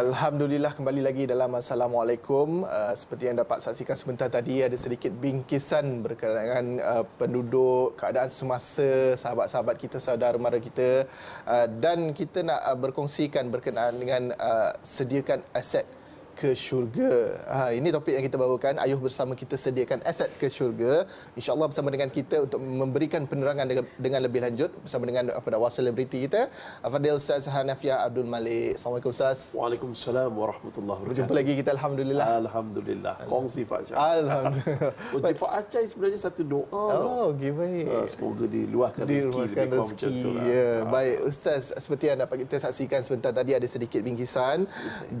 Alhamdulillah, kembali lagi dalam Assalamualaikum. Seperti yang dapat saksikan sebentar tadi, ada sedikit bingkisan berkenaan penduduk, keadaan semasa sahabat-sahabat kita, saudara mara kita, dan kita nak berkongsikan berkenaan dengan sediakan aset ke syurga. Ini topik yang kita bawakan. Ayuh bersama kita sediakan aset ke syurga. InsyaAllah bersama dengan kita untuk memberikan penerangan dengan lebih lanjut bersama dengan pendakwah selebriti kita, Fadil Ustaz Hanafiah Abdul Malik. Assalamualaikum Ustaz. Waalaikumsalam warahmatullahi wabarakatuh. Berjumpa lagi kita, Alhamdulillah. Alhamdulillah. Kongsi Pak Syah. Alhamdulillah. Untuk Pak Acai sebenarnya satu doa. Oh, gimana? Semoga diluahkan rezeki. Ya. Baik Ustaz, seperti yang dapat kita saksikan sebentar tadi, ada sedikit bingkisan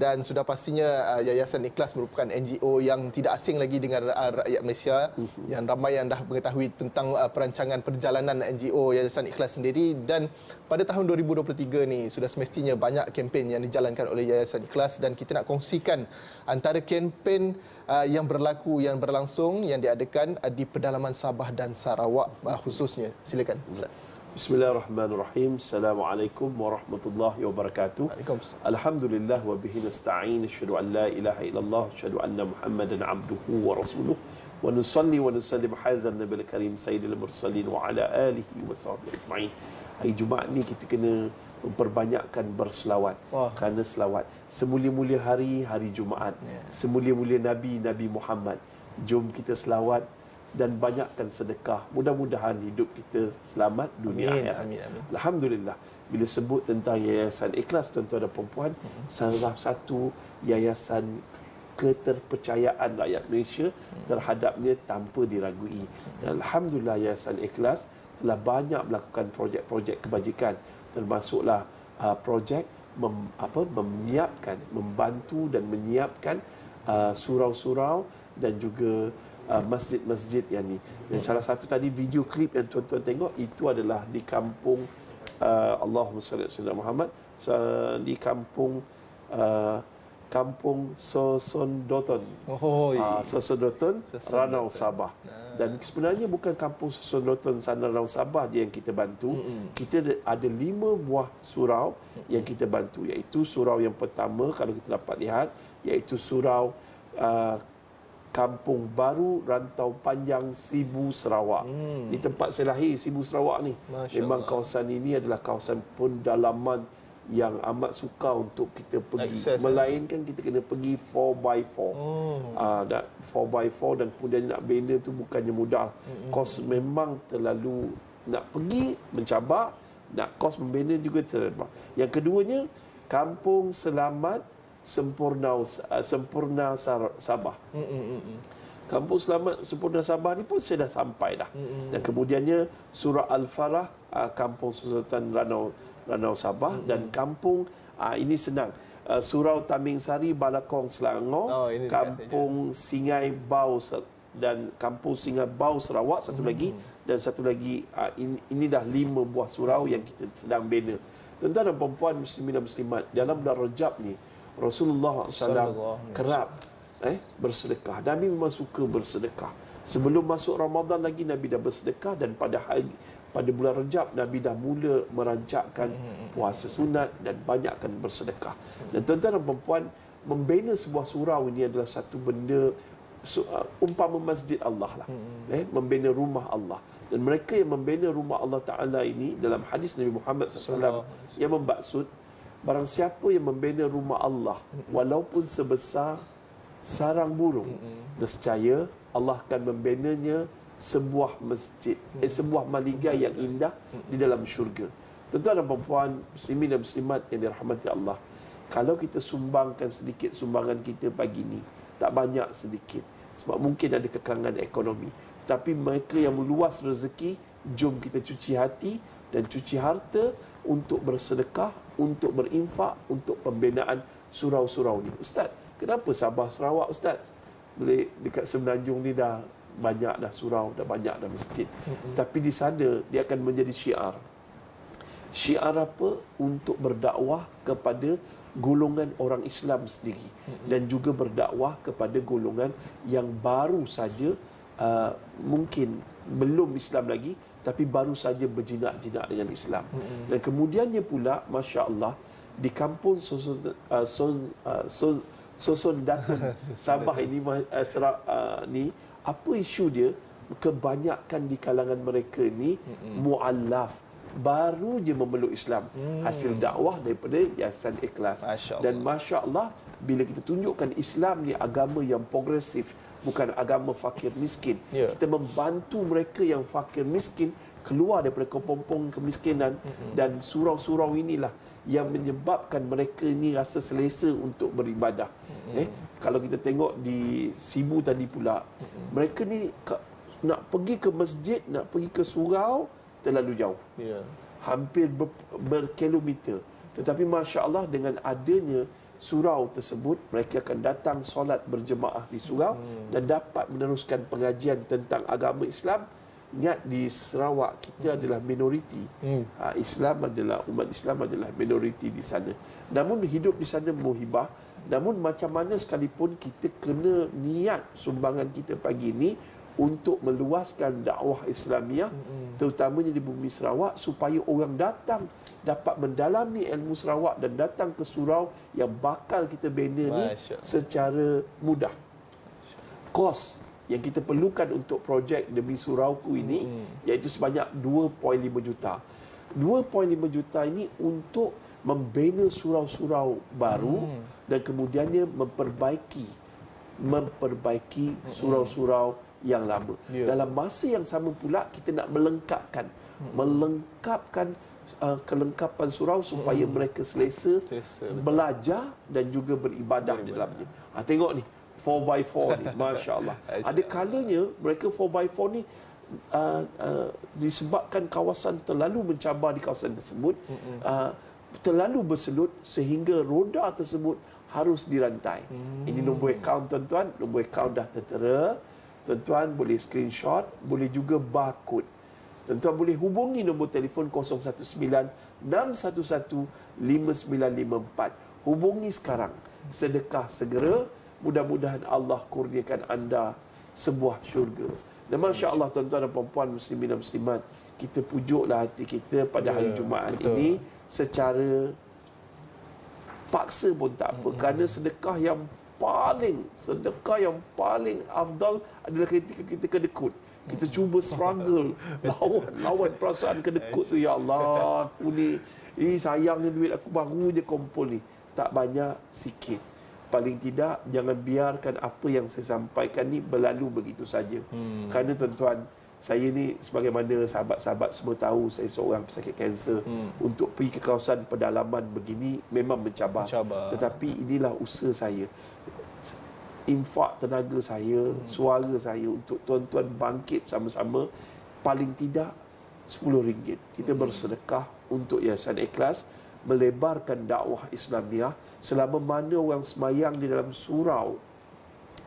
dan sudah pastinya Yayasan Ikhlas merupakan NGO yang tidak asing lagi dengan rakyat Malaysia, yang ramai yang dah mengetahui tentang perancangan perjalanan NGO Yayasan Ikhlas sendiri. Dan pada tahun 2023 ni sudah semestinya banyak kempen yang dijalankan oleh Yayasan Ikhlas, dan kita nak kongsikan antara kempen yang berlangsung yang diadakan di pedalaman Sabah dan Sarawak khususnya. Silakan Ustaz. Bismillahirrahmanirrahim. Assalamualaikum warahmatullahi wabarakatuh. Waalaikumsalam. Alhamdulillah wa bihi nasta'in. Asyhadu an la ilaha illallah, asyhadu anna Muhammadan abduhu wa rasuluh. Wa nusalli wa nusallim hazan nabil karim sayyidil mursalin wa ala alihi wa sahbihi ajma'in. Hari Jumaat ni kita kena memperbanyakkan berselawat. Kerana selawat semulia-mulia hari Jumaat, semulia-mulia Nabi Muhammad. Jom kita selawat dan banyakkan sedekah. Mudah-mudahan hidup kita selamat dunia akhirat. Amin. Alhamdulillah. Bila sebut tentang Yayasan Ikhlas, tuan-tuan dan puan-puan, salah satu yayasan keterpercayaan rakyat Malaysia terhadapnya tanpa diragui. Dan Alhamdulillah, Yayasan Ikhlas telah banyak melakukan projek-projek kebajikan, termasuklah projek membantu dan menyiapkan surau-surau dan juga masjid-masjid yang ni. Dan salah satu tadi video klip yang tuan-tuan tengok itu adalah di kampung Allahumma salli ala sayyidina Muhammad, di kampung Sosondoton. Sosondoton, Ranau, Sabah. Dan sebenarnya bukan kampung Sosondoton, Ranau, Sabah je yang kita bantu. Kita ada 5 buah surau yang kita bantu, iaitu surau yang pertama kalau kita dapat lihat, iaitu surau Kampung Baru Rantau Panjang, Sibu, Sarawak. Di tempat saya lahir, Sibu, Sarawak ni. Memang kawasan ini adalah kawasan pendalaman yang amat suka untuk kita pergi. Melainkan kita kena pergi 4x4. 4x4 dan kemudian nak bina tu bukannya mudah. Kos memang terlalu, nak pergi mencabar, nak kos membina juga terlalu. Yang keduanya, Kampung Selamat Sempurna Sabah. Kampung Selamat Sempurna Sabah ni pun saya dah sampai dah. Dan kemudiannya Surau Al-Farah, Kampung Sultan Ranau Sabah, dan kampung ini senang, Surau Taming Sari, Balakong, Selangor, Kampung Singai Bau dan Kampung Singai Bau, Sarawak, satu lagi, dan satu lagi ini dah 5 buah surau yang kita sedang bina. Tuan-tuan dan puan-puan, muslimin dan muslimat, dalam bulan Rajab ni Rasulullah SAW kerap bersedekah. Nabi memang suka bersedekah. Sebelum masuk Ramadan lagi Nabi dah bersedekah, dan pada bulan Rajab Nabi dah mula merancangkan puasa sunat dan banyakkan bersedekah. Dan tuan-tuan dan puan-puan, membina sebuah surau ini adalah satu benda umpama masjid Allah lah. Membina rumah Allah. Dan mereka yang membina rumah Allah Ta'ala ini, dalam hadis Nabi Muhammad SAW yang membaksud, barang siapa yang membina rumah Allah walaupun sebesar sarang burung, nescaya Allah akan membinanya sebuah masjid, sebuah maligai yang indah di dalam syurga. Tuan-tuan dan puan-puan, muslimin dan muslimat yang dirahmati Allah, kalau kita sumbangkan sedikit sumbangan kita pagi ni, tak banyak, sedikit, sebab mungkin ada kekangan ekonomi, tapi mereka yang meluas rezeki, jom kita cuci hati dan cuci harta untuk bersedekah, untuk berinfak, untuk pembinaan surau-surau ni. Ustaz, kenapa Sabah, Sarawak Ustaz? Boleh dekat Semenanjung ni dah banyak dah surau, dah banyak dah masjid. Tapi di sana dia akan menjadi syiar. Syiar apa? Untuk berdakwah kepada golongan orang Islam sendiri, dan juga berdakwah kepada golongan yang baru saja mungkin belum Islam lagi, tapi baru saja berjinak-jinak dengan Islam. Dan kemudiannya pula, Masya Allah, di kampung Soson Datun Sabah ini ni, apa isu dia? Kebanyakan di kalangan mereka ni mu'allaf, baru je memeluk Islam, hasil dakwah daripada Yayasan Ikhlas. Dan Masya Allah, bila kita tunjukkan Islam ni agama yang progresif, bukan agama fakir miskin, kita membantu mereka yang fakir miskin keluar daripada kepompong kemiskinan, dan surau-surau inilah yang menyebabkan mereka ni rasa selesa untuk beribadah. Kalau kita tengok di Sibu tadi pula, mereka ni nak pergi ke masjid, nak pergi ke surau terlalu jauh, hampir berkilometer. Tetapi Masya Allah, dengan adanya surau tersebut, mereka akan datang solat berjemaah di surau dan dapat meneruskan pengajian tentang agama Islam. Ingat, di Sarawak kita adalah minoriti. Umat Islam adalah minoriti di sana. Namun hidup di sana muhibah. Namun macam mana sekalipun, kita kena niat sumbangan kita pagi ini untuk meluaskan dakwah Islamiah, terutamanya di bumi Sarawak, supaya orang datang dapat mendalami ilmu Sarawak dan datang ke surau yang bakal kita bina ni secara mudah. Kos yang kita perlukan untuk projek demi surauku ini iaitu sebanyak 2.5 juta. 2.5 juta ini untuk membina surau-surau baru dan kemudiannya memperbaiki surau-surau yang lama. Dalam masa yang sama pula, kita nak melengkapkan kelengkapan surau supaya mereka selesa belajar dan juga beribadah di dalamnya. Tengok ni, 4x4 ni, Masya Allah. Ada kalanya mereka 4x4 ni disebabkan kawasan terlalu mencabar di kawasan tersebut, terlalu berselut sehingga roda tersebut harus dirantai. Ini nombor akaun tuan-tuan, nombor akaun dah tertera. Tuan-tuan boleh screenshot, boleh juga barcode. Tuan-tuan boleh hubungi nombor telefon 019-611-5954. Hubungi sekarang. Sedekah segera. Mudah-mudahan Allah kurniakan anda sebuah syurga. Dan Masya Allah, tuan-tuan dan puan-puan, muslimin dan muslimat, kita pujuklah hati kita pada hari Jumaat ini secara paksa pun tak apa. Kerana sedekah yang paling afdal adalah ketika kita kedekut. Kita cuba struggle, lawan perasaan kedekut tu. Ya Allah, aku ni sayangnya duit aku baru je kumpul ni. Tak banyak, sikit. Paling tidak, jangan biarkan apa yang saya sampaikan ni berlalu begitu saja. Kerana tuan-tuan, saya ni sebagaimana sahabat-sahabat semua tahu, saya seorang pesakit kanser. Untuk pergi ke kawasan pedalaman begini memang mencabar. Tetapi inilah usaha saya. Infak tenaga saya, suara saya untuk tuan-tuan bangkit sama-sama. Paling tidak RM10. Kita bersedekah untuk Yayasan Ikhlas, melebarkan dakwah Islamiah. Selama mana orang semayang di dalam surau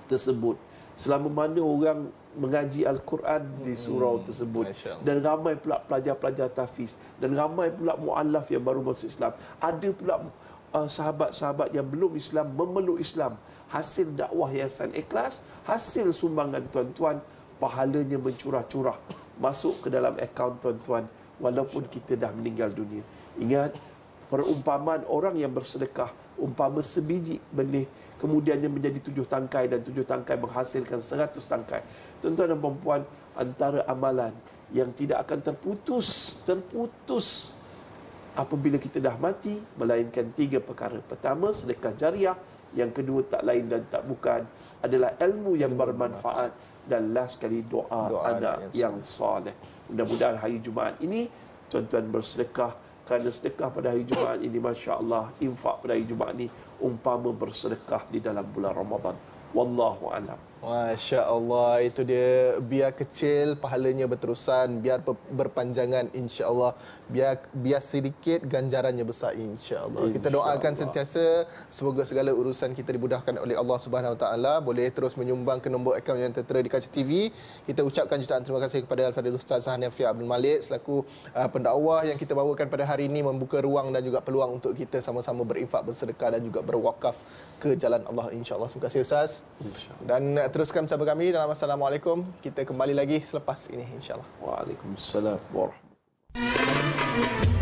tersebut, selama mana orang mengaji Al-Quran di surau tersebut, dan ramai pula pelajar-pelajar tahfiz, dan ramai pula mu'allaf yang baru masuk Islam, ada pula sahabat-sahabat yang belum Islam memeluk Islam, hasil dakwah Yayasan Ikhlas, hasil sumbangan tuan-tuan, pahalanya mencurah-curah masuk ke dalam akaun tuan-tuan walaupun kita dah meninggal dunia. Ingat, perumpamaan orang yang bersedekah, umpama sebiji benih, kemudiannya menjadi 7 tangkai, dan 7 tangkai menghasilkan 100 tangkai. Tuan-tuan dan puan-puan, antara amalan yang tidak akan terputus apabila kita dah mati, melainkan 3 perkara. Pertama, sedekah jariah. Yang kedua, tak lain dan tak bukan adalah ilmu yang bermanfaat. Dan last sekali, doa anak yang soleh. Mudah-mudahan hari Jumaat ini tuan-tuan bersedekah, kerana sedekah pada hari Jumaat ini, Masya Allah, infak pada hari Jumaat ini umpama bersedekah di dalam bulan Ramadan. Wallahu a'lam. Masya Allah, itu dia. Biar kecil, pahalanya berterusan. Biar berpanjangan, insya Allah. Biar sedikit, ganjarannya besar, insya Allah. Kita doakan sentiasa semoga segala urusan kita dimudahkan oleh Allah Subhanahu Wa Taala. Boleh terus menyumbang ke nombor akaun yang tertera di kaca TV. Kita ucapkan jutaan terima kasih kepada Al-Fadhil Ustaz Hanafi Abdul Malik selaku pendakwah yang kita bawakan pada hari ini, membuka ruang dan juga peluang untuk kita sama-sama berinfak, bersedekah dan juga berwakaf ke jalan Allah, insya Allah. Terima kasih Ustaz. Dan teruskan bersama kami dalam Assalamualaikum. Kita kembali lagi selepas ini, insya Allah. Waalaikumsalam warahmatullahi wabarakatuh.